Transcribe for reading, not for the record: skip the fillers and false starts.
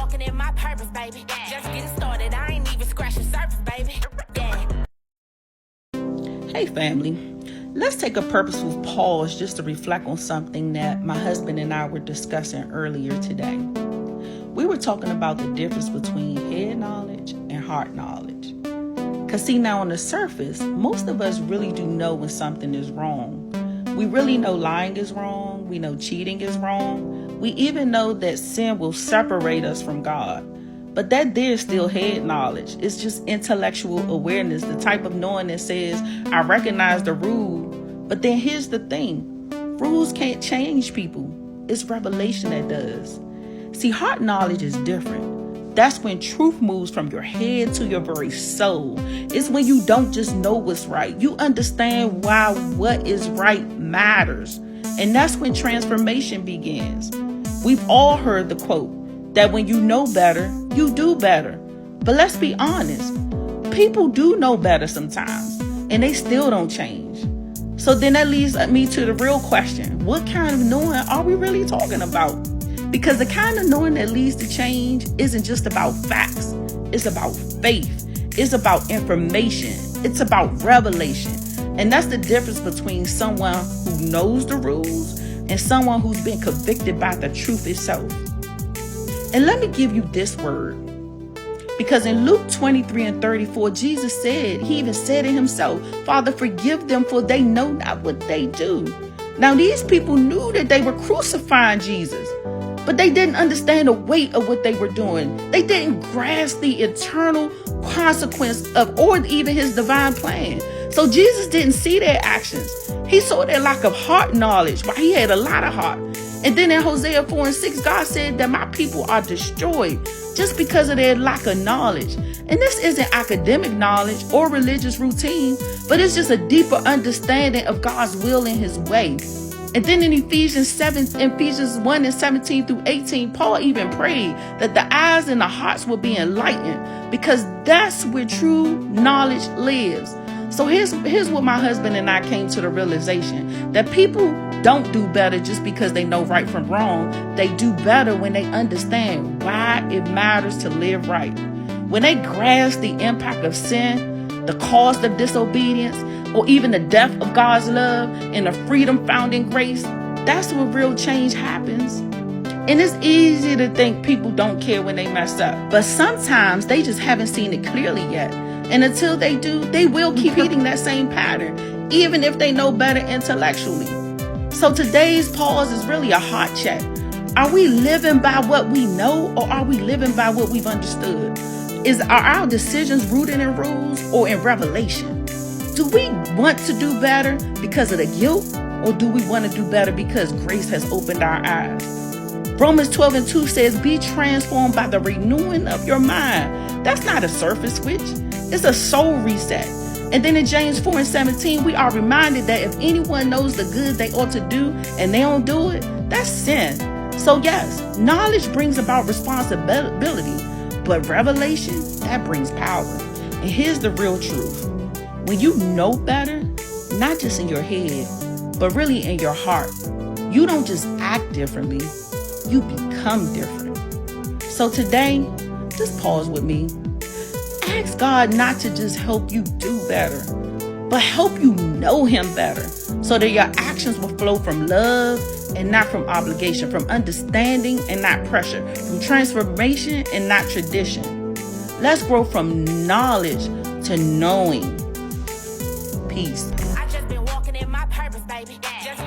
walking in my purpose, baby. Just getting started, I ain't even scratching surface, baby. Yeah. Hey family, let's take a purposeful pause just to reflect on something that my husband and I were discussing earlier today. We were talking about the difference between head knowledge and heart knowledge. Because see, now on the surface, most of us really do know when something is wrong. We really know lying is wrong. We know cheating is wrong. We even know that sin will separate us from God. But that there is still head knowledge. It's just intellectual awareness, the type of knowing that says, I recognize the rule. But then here's the thing. Rules can't change people. It's revelation that does. See, heart knowledge is different. That's when truth moves from your head to your very soul. It's when you don't just know what's right. You understand why what is right matters. And that's when transformation begins. We've all heard the quote that when you know better, you do better. But let's be honest. People do know better sometimes, and they still don't change. So then that leads me to the real question. What kind of knowing are we really talking about? Because the kind of knowing that leads to change isn't just about facts. It's about faith. It's about information. It's about revelation. And that's the difference between someone who knows the rules and someone who's been convicted by the truth itself. And let me give you this word. Because in Luke 23:34, Jesus said, he even said it himself, Father, forgive them, for they know not what they do. Now, these people knew that they were crucifying Jesus, but they didn't understand the weight of what they were doing. They didn't grasp the eternal consequence of, or even his divine plan. So Jesus didn't see their actions. He saw their lack of heart knowledge, while he had a lot of heart. And then in Hosea 4:6, God said that my people are destroyed just because of their lack of knowledge. And this isn't academic knowledge or religious routine, but it's just a deeper understanding of God's will and his way. And then in Ephesians 1:17-18, Paul even prayed that the eyes and the hearts will be enlightened, because that's where true knowledge lives. So here's what my husband and I came to the realization, that people don't do better just because they know right from wrong. They do better when they understand why it matters to live right. When they grasp the impact of sin, the cost of disobedience, or even the depth of God's love and the freedom found in grace, that's when real change happens. And it's easy to think people don't care when they mess up, but sometimes they just haven't seen it clearly yet. And until they do, they will keep repeating that same pattern, even if they know better intellectually. So today's pause is really a heart check. Are we living by what we know, or are we living by what we've understood? Are our decisions rooted in rules or in revelation? Do we want to do better because of the guilt, or do we want to do better because grace has opened our eyes? Romans 12:2 says, be transformed by the renewing of your mind. That's not a surface switch. It's a soul reset. And then in James 4:17, we are reminded that if anyone knows the good they ought to do and they don't do it, that's sin. So yes, knowledge brings about responsibility, but revelation, that brings power. And here's the real truth. When you know better, not just in your head, but really in your heart, you don't just act differently, you become different. So today, just pause with me. Ask God not to just help you do better, but help you know him better, so that your actions will flow from love and not from obligation, from understanding and not pressure, from transformation and not tradition. Let's grow from knowledge to knowing. Peace. I just been walking in my purpose, baby. Just